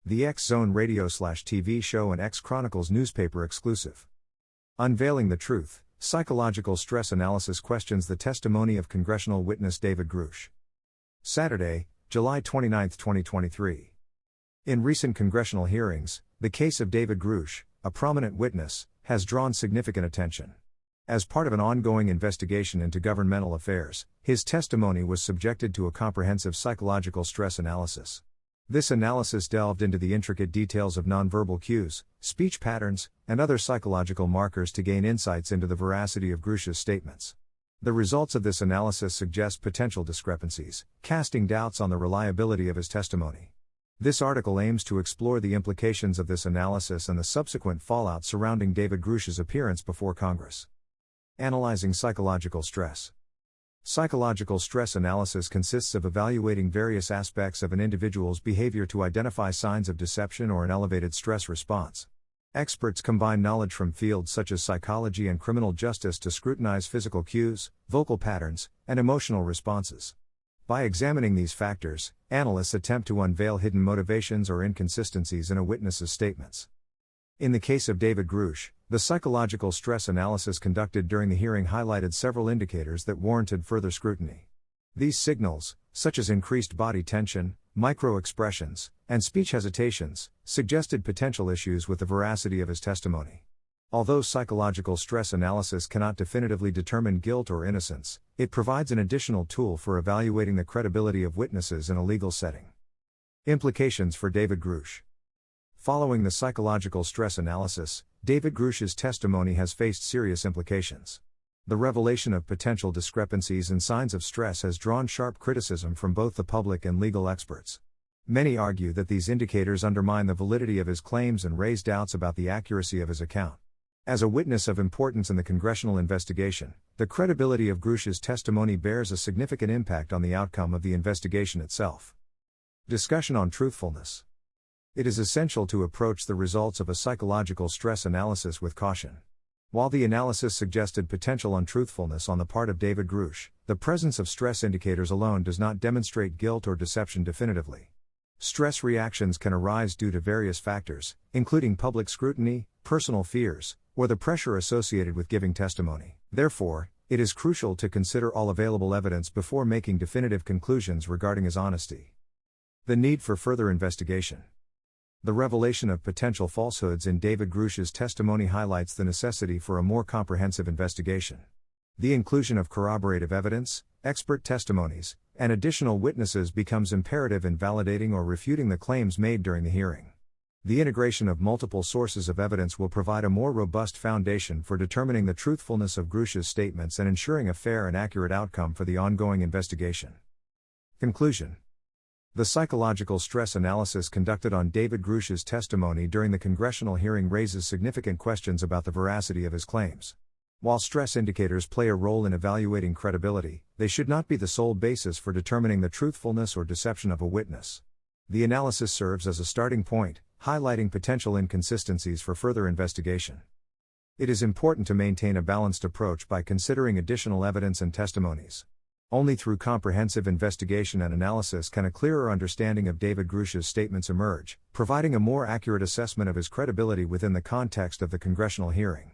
The X-Zone radio/TV show and X-Chronicles newspaper exclusive. Unveiling the Truth, Psychological Stress Analysis questions the testimony of congressional witness David Grusch. Saturday, July 29, 2023. In recent congressional hearings, the case of David Grusch, a prominent witness, has drawn significant attention. As part of an ongoing investigation into governmental affairs, his testimony was subjected to a comprehensive psychological stress analysis. This analysis delved into the intricate details of nonverbal cues, speech patterns, and other psychological markers to gain insights into the veracity of Grusch's statements. The results of this analysis suggest potential discrepancies, casting doubts on the reliability of his testimony. This article aims to explore the implications of this analysis and the subsequent fallout surrounding David Grusch's appearance before Congress. Analyzing psychological stress. Psychological stress analysis consists of evaluating various aspects of an individual's behavior to identify signs of deception or an elevated stress response. Experts combine knowledge from fields such as psychology and criminal justice to scrutinize physical cues, vocal patterns, and emotional responses. By examining these factors, analysts attempt to unveil hidden motivations or inconsistencies in a witness's statements. In the case of David Grusch, the psychological stress analysis conducted during the hearing highlighted several indicators that warranted further scrutiny. These signals, such as increased body tension, micro-expressions, and speech hesitations, suggested potential issues with the veracity of his testimony. Although psychological stress analysis cannot definitively determine guilt or innocence, it provides an additional tool for evaluating the credibility of witnesses in a legal setting. Implications for David Grusch. Following the psychological stress analysis, David Grusch's testimony has faced serious implications. The revelation of potential discrepancies and signs of stress has drawn sharp criticism from both the public and legal experts. Many argue that these indicators undermine the validity of his claims and raise doubts about the accuracy of his account. As a witness of importance in the congressional investigation, the credibility of Grusch's testimony bears a significant impact on the outcome of the investigation itself. Discussion on truthfulness. It is essential to approach the results of a psychological stress analysis with caution. While the analysis suggested potential untruthfulness on the part of David Grusch, the presence of stress indicators alone does not demonstrate guilt or deception definitively. Stress reactions can arise due to various factors, including public scrutiny, personal fears, or the pressure associated with giving testimony. Therefore, it is crucial to consider all available evidence before making definitive conclusions regarding his honesty. The need for further investigation. The revelation of potential falsehoods in David Grusch's testimony highlights the necessity for a more comprehensive investigation. The inclusion of corroborative evidence, expert testimonies, and additional witnesses becomes imperative in validating or refuting the claims made during the hearing. The integration of multiple sources of evidence will provide a more robust foundation for determining the truthfulness of Grusch's statements and ensuring a fair and accurate outcome for the ongoing investigation. Conclusion. The psychological stress analysis conducted on David Grusch's testimony during the congressional hearing raises significant questions about the veracity of his claims. While stress indicators play a role in evaluating credibility, they should not be the sole basis for determining the truthfulness or deception of a witness. The analysis serves as a starting point, highlighting potential inconsistencies for further investigation. It is important to maintain a balanced approach by considering additional evidence and testimonies. Only through comprehensive investigation and analysis can a clearer understanding of David Grusch's statements emerge, providing a more accurate assessment of his credibility within the context of the congressional hearing.